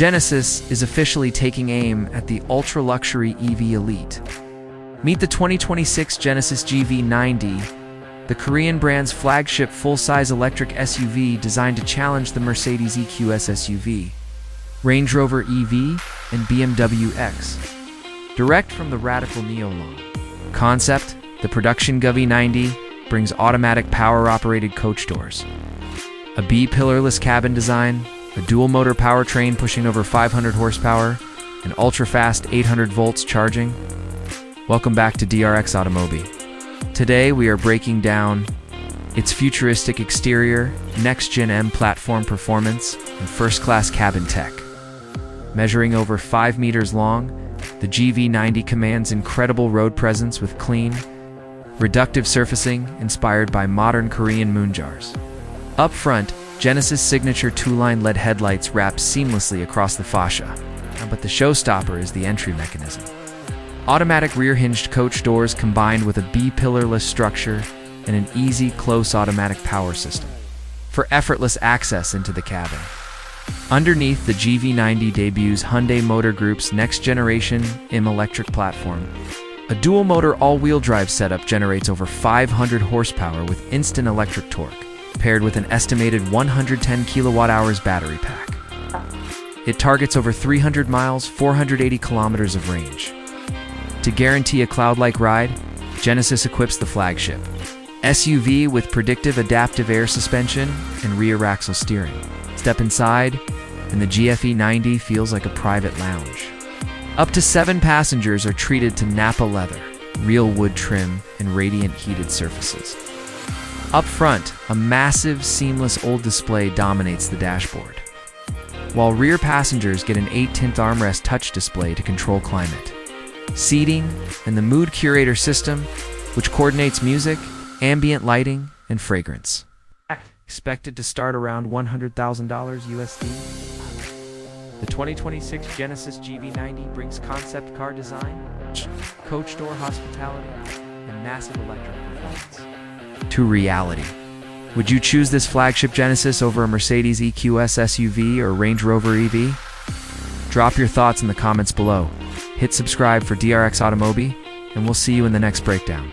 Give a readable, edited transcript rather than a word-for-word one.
Genesis is officially taking aim at the ultra-luxury EV elite. Meet the 2026 Genesis GV90, the Korean brand's flagship full-size electric SUV designed to challenge the Mercedes EQS SUV, Range Rover EV, and BMW X. Direct from the radical Neolun Concept, the production GV90 brings automatic power-operated coach doors, a B-pillarless cabin design, a dual-motor powertrain pushing over 500 horsepower, and ultra-fast 800 volts charging. Welcome back to DRX Automobi. Today we are breaking down its futuristic exterior, next-gen M platform performance, and first-class cabin tech. Measuring over 5 meters long, the GV90 commands incredible road presence with clean, reductive surfacing inspired by modern Korean moonjars. Up front, Genesis' signature two-line LED headlights wrap seamlessly across the fascia, but the showstopper is the entry mechanism. Automatic rear-hinged coach doors combined with a B-pillarless structure and an easy, close automatic power system for effortless access into the cabin. Underneath, the GV90 debuts Hyundai Motor Group's next-generation IM electric platform. A dual-motor all-wheel drive setup generates over 500 horsepower with instant electric torque, paired with an estimated 110 kilowatt-hours battery pack. It targets over 300 miles, 480 kilometers of range. To guarantee a cloud-like ride, Genesis equips the flagship SUV with predictive adaptive air suspension and rear axle steering. Step inside, and the GV90 feels like a private lounge. Up to 7 passengers are treated to Napa leather, real wood trim, and radiant heated surfaces. Up front, a massive, seamless OLED display dominates the dashboard, while rear passengers get an 8-tint armrest touch display to control climate, seating, and the mood curator system, which coordinates music, ambient lighting, and fragrance. Expected to start around $100,000 USD. The 2026 Genesis GV90 brings concept car design, coach door hospitality, and massive electric performance to reality. Would you choose this flagship Genesis over a Mercedes EQS SUV or Range Rover EV? Drop your thoughts in the comments below. Hit subscribe for DRX Automobi, and we'll see you in the next breakdown.